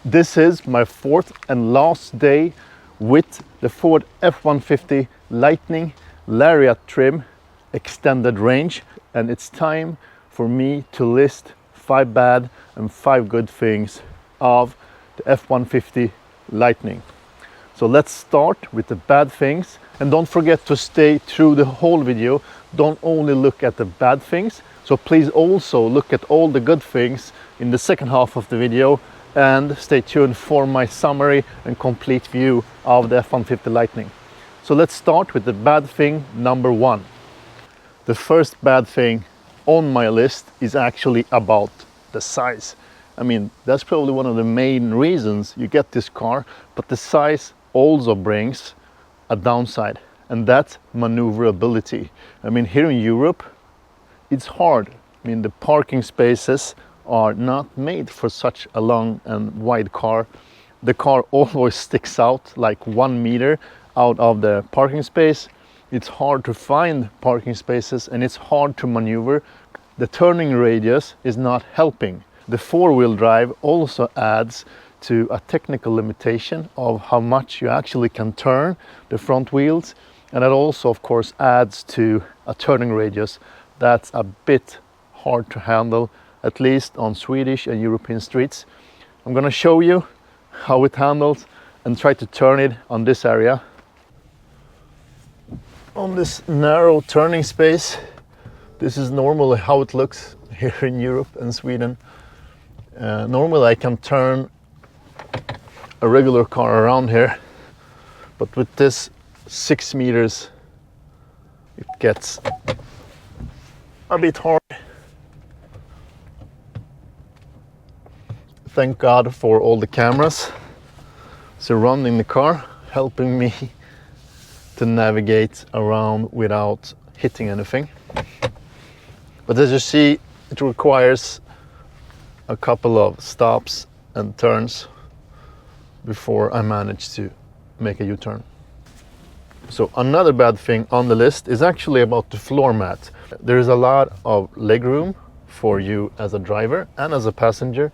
This is my fourth and last day with the Ford F-150 Lightning Lariat trim extended range, and it's time for me to list 5 bad and 5 good things of the F-150 Lightning. So let's start with the bad things, and don't forget to stay through the whole video. Don't only look at the bad things, so please also look at all the good things in the second half of the video, and stay tuned for my summary and complete view of the F-150 Lightning. So let's start with the bad thing number 1. The first bad thing on my list is actually about the size. I mean, that's probably one of the main reasons you get this car, but the size also brings a downside, and that's maneuverability. I mean, here in Europe, it's hard. I mean, the parking spaces are not made for such a long and wide car. The car always sticks out like 1 meter out of the parking space. It's hard to find parking spaces and it's hard to maneuver. The turning radius is not helping. The four-wheel drive also adds to a technical limitation of how much you actually can turn the front wheels, and it also of course adds to a turning radius that's a bit hard to handle, at least on Swedish and European streets. I'm gonna show you how it handles and try to turn it on this area. On this narrow turning space, this is normally how it looks here in Europe and Sweden. Normally I can turn a regular car around here, but with this 6 meters, it gets a bit hard. Thank God for all the cameras surrounding the car, helping me to navigate around without hitting anything. But as you see, it requires a couple of stops and turns before I manage to make a U-turn. So another bad thing on the list is actually about the floor mat. There is a lot of legroom for you as a driver and as a passenger,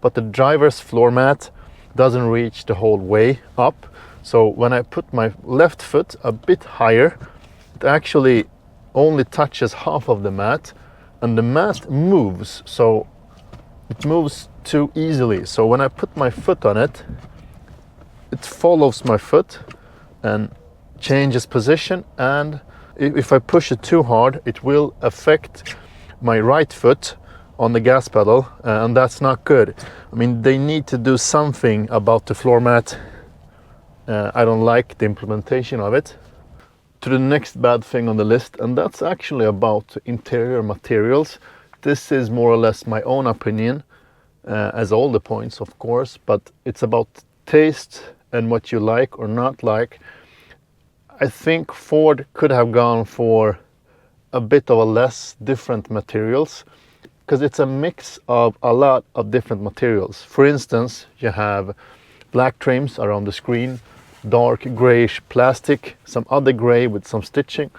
but the driver's floor mat doesn't reach the whole way up. So when I put my left foot a bit higher, it actually only touches half of the mat, and the mat moves, so it moves too easily. So when I put my foot on it, it follows my foot and changes position, and if I push it too hard, it will affect my right foot on the gas pedal, and that's not good. I mean, they need to do something about the floor mat. I don't like the implementation of it. To the next bad thing on the list, and that's actually about interior materials. This is more or less my own opinion, as all the points of course, but it's about taste and what you like or not like. I think Ford could have gone for a bit of a less different materials, because it's a mix of a lot of different materials. For instance, you have black trims around the screen, dark grayish plastic, some other gray with some stitching.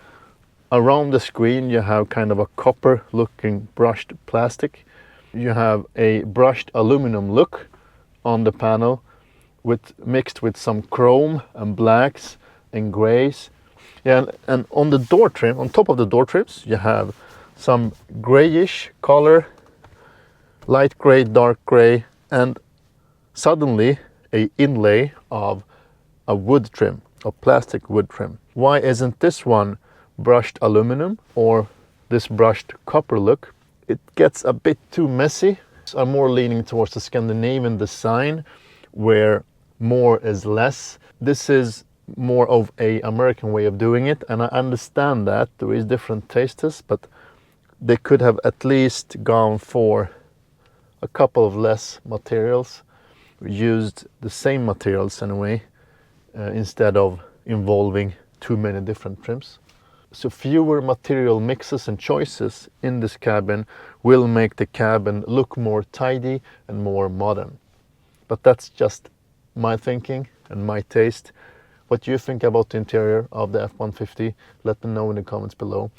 Around the screen you have kind of a copper looking brushed plastic. You have a brushed aluminum look on the panel mixed with some chrome and blacks and grays. Yeah, and on the door trim, on top of the door trims, you have some grayish color, light gray, dark gray, and suddenly a inlay of a wood trim, a plastic wood trim. Why isn't this one brushed aluminum or this brushed copper look? It gets a bit too messy. So I'm more leaning towards the Scandinavian design where more is less. This is more of a American way of doing it, and I understand that there is different tastes, but they could have at least gone for a couple of less materials, used the same materials in a way, instead of involving too many different trims. So fewer material mixes and choices in this cabin will make the cabin look more tidy and more modern. But that's just my thinking and my taste. What do you think about the interior of the F-150? Let me know in the comments below.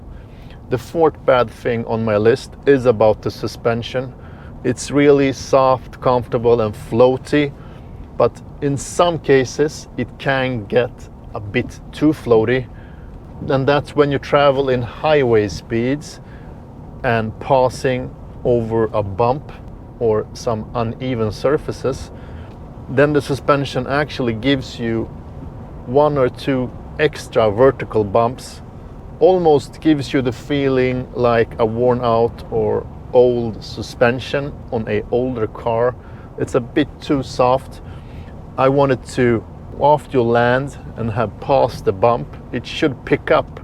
The fourth bad thing on my list is about the suspension. It's really soft, comfortable and floaty, but in some cases it can get a bit too floaty, and that's when you travel in highway speeds and passing over a bump or some uneven surfaces. Then the suspension actually gives you one or two extra vertical bumps, almost gives you the feeling like a worn out or old suspension on a older car. It's a bit too soft. I wanted to, after you land and have passed the bump, it should pick up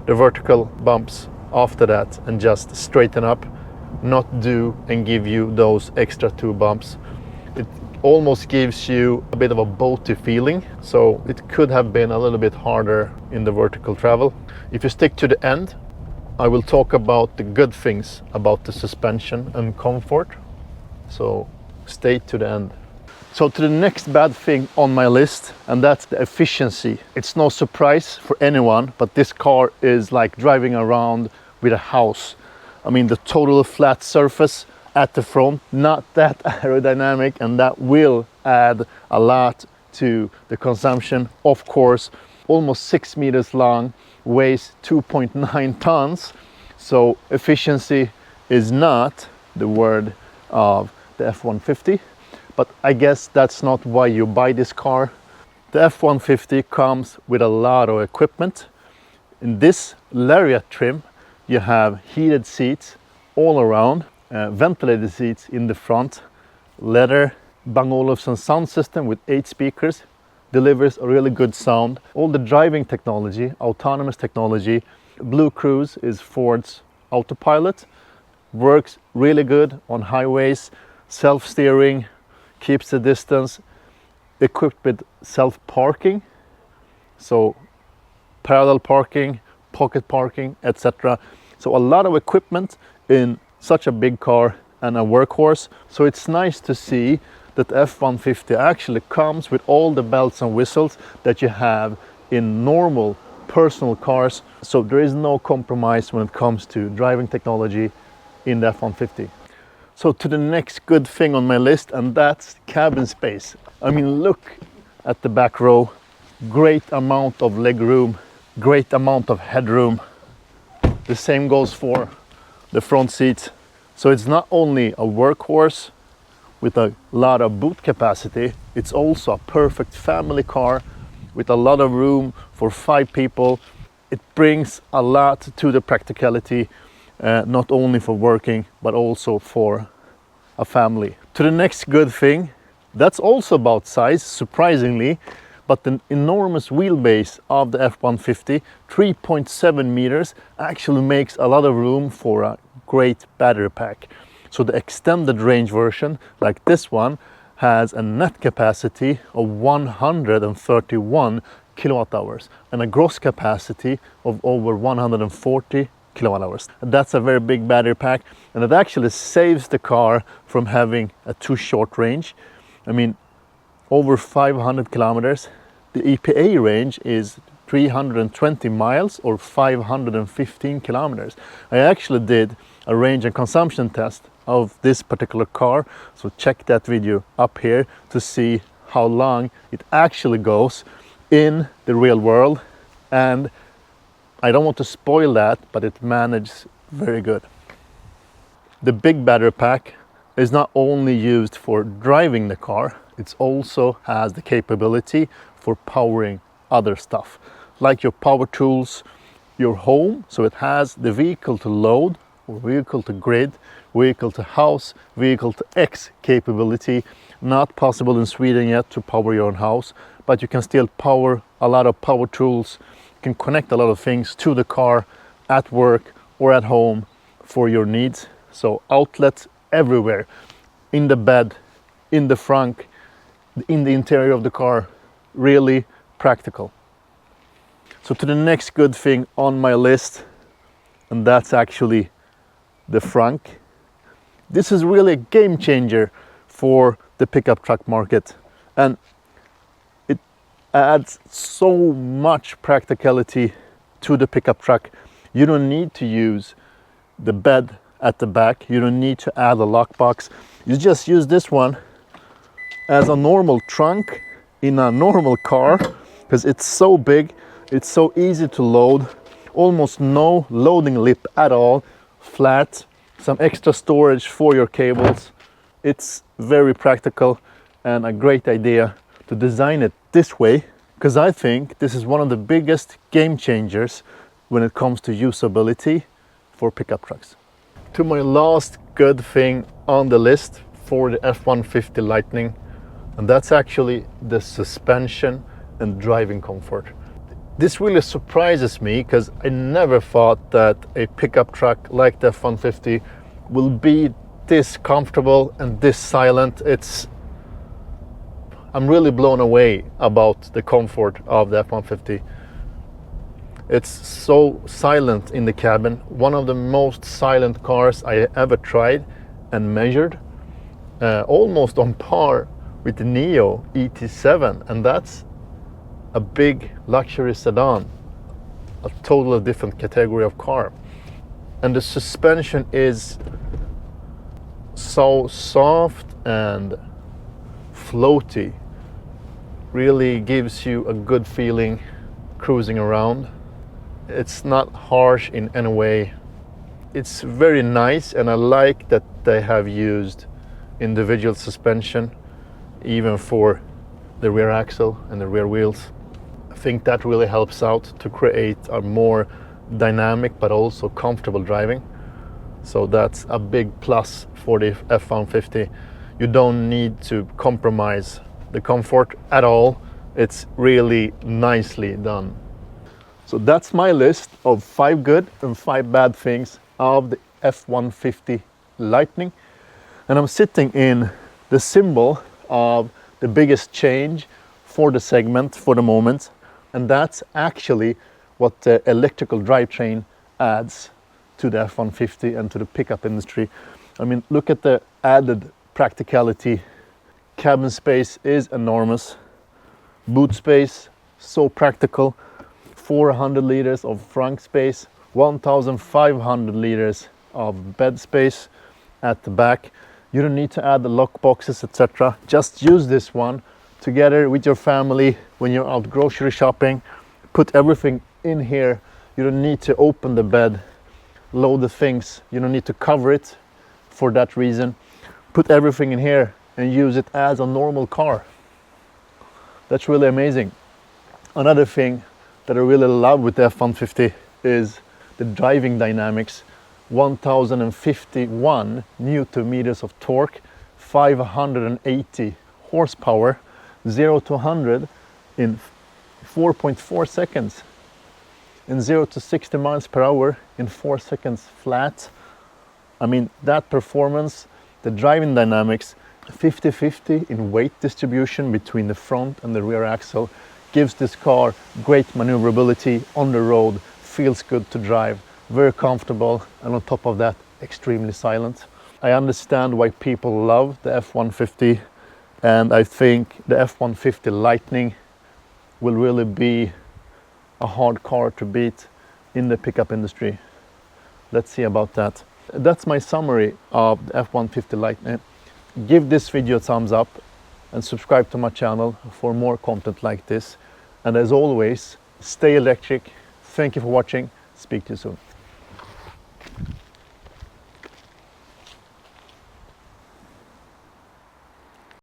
the vertical bumps after that and just straighten up, not do and give you those extra two bumps. It almost gives you a bit of a boaty feeling, so it could have been a little bit harder in the vertical travel. If you stick to the end, I will talk about the good things about the suspension and comfort, so stay to the end. So to the next bad thing on my list, and that's the efficiency. It's no surprise for anyone, but this car is like driving around with a house. I mean, the total flat surface at the front, not that aerodynamic, and that will add a lot to the consumption. Of course, almost 6 meters long, weighs 2.9 tons. So efficiency is not the word of the F-150, but I guess that's not why you buy this car. The F-150 comes with a lot of equipment. In this Lariat trim, you have heated seats all around, ventilated seats in the front, leather, Bang & Olufsen sound system with 8 speakers, delivers a really good sound. All the driving technology, autonomous technology, Blue Cruise is Ford's autopilot, works really good on highways, self-steering, keeps the distance, equipped with self-parking, so parallel parking, pocket parking, etc. So a lot of equipment in such a big car and a workhorse. So it's nice to see that F-150 actually comes with all the bells and whistles that you have in normal personal cars. So there is no compromise when it comes to driving technology in the F-150. So to the next good thing on my list, and that's cabin space. I mean, look at the back row. Great amount of leg room, great amount of headroom. The same goes for the front seats. So it's not only a workhorse with a lot of boot capacity, it's also a perfect family car with a lot of room for 5 people. It brings a lot to the practicality, not only for working, but also for a family. To the next good thing, that's also about size, surprisingly, but the enormous wheelbase of the F-150, 3.7 meters, actually makes a lot of room for a great battery pack. So the extended range version, like this one, has a net capacity of 131 kilowatt hours and a gross capacity of over 140 kilowatt hours. And that's a very big battery pack, and it actually saves the car from having a too short range. I mean, over 500 kilometers. The EPA range is 320 miles or 515 kilometers. I actually did a range and consumption test of this particular car, so check that video up here to see how long it actually goes in the real world. And I don't want to spoil that, but it manages very good. The big battery pack is not only used for driving the car, it also has the capability for powering other stuff, like your power tools, your home. So it has the vehicle to load or vehicle to grid, vehicle to house, vehicle to X capability. Not possible in Sweden yet to power your own house, but you can still power a lot of power tools. You can connect a lot of things to the car at work or at home for your needs. So outlets everywhere, in the bed, in the front, in the interior of the car. Really practical. So to the next good thing on my list, and that's actually the frunk. This is really a game changer for the pickup truck market, and it adds so much practicality to the pickup truck. You don't need to use the bed at the back, you don't need to add a lockbox. You just use this one as a normal trunk in a normal car, because it's so big, it's so easy to load, almost no loading lip at all, flat, some extra storage for your cables. It's very practical and a great idea to design it this way, because I think this is one of the biggest game changers when it comes to usability for pickup trucks. To my last good thing on the list for the F-150 Lightning, and that's actually the suspension and driving comfort. This really surprises me because I never thought that a pickup truck like the F-150 will be this comfortable and this silent. I'm really blown away about the comfort of the F-150. It's so silent in the cabin, one of the most silent cars I ever tried and measured, almost on par with the Neo ET7, and that's a big luxury sedan, a totally different category of car. And the suspension is so soft and floaty, really gives you a good feeling cruising around. It's not harsh in any way. It's very nice, and I like that they have used individual suspension even for the rear axle and the rear wheels. I think that really helps out to create a more dynamic but also comfortable driving. So that's a big plus for the F-150. You don't need to compromise the comfort at all. It's really nicely done. So that's my list of 5 good and 5 bad things of the F-150 Lightning. And I'm sitting in the symbol of the biggest change for the segment for the moment. And that's actually what the electrical drivetrain adds to the F-150 and to the pickup industry. I mean, look at the added practicality. Cabin space is enormous. Boot space, so practical. 400 liters of trunk space, 1,500 liters of bed space at the back. You don't need to add the lock boxes, etc. Just use this one together with your family when you're out grocery shopping. Put everything in here. You don't need to open the bed, load the things. You don't need to cover it for that reason. Put everything in here and use it as a normal car. That's really amazing. Another thing that I really love with the F-150 is the driving dynamics. 1051 Newton meters of torque, 580 horsepower, 0 to 100 in 4.4 seconds, and 0 to 60 miles per hour in 4 seconds flat. I mean, that performance, the driving dynamics, 50-50 in weight distribution between the front and the rear axle, gives this car great maneuverability on the road, feels good to drive, very comfortable, and on top of that, extremely silent. I understand why people love the F-150, and I think the F-150 Lightning will really be a hard car to beat in the pickup industry. Let's see about that. That's my summary of the F-150 Lightning. Give this video a thumbs up and subscribe to my channel for more content like this. And as always, stay electric. Thank you for watching. Speak to you soon.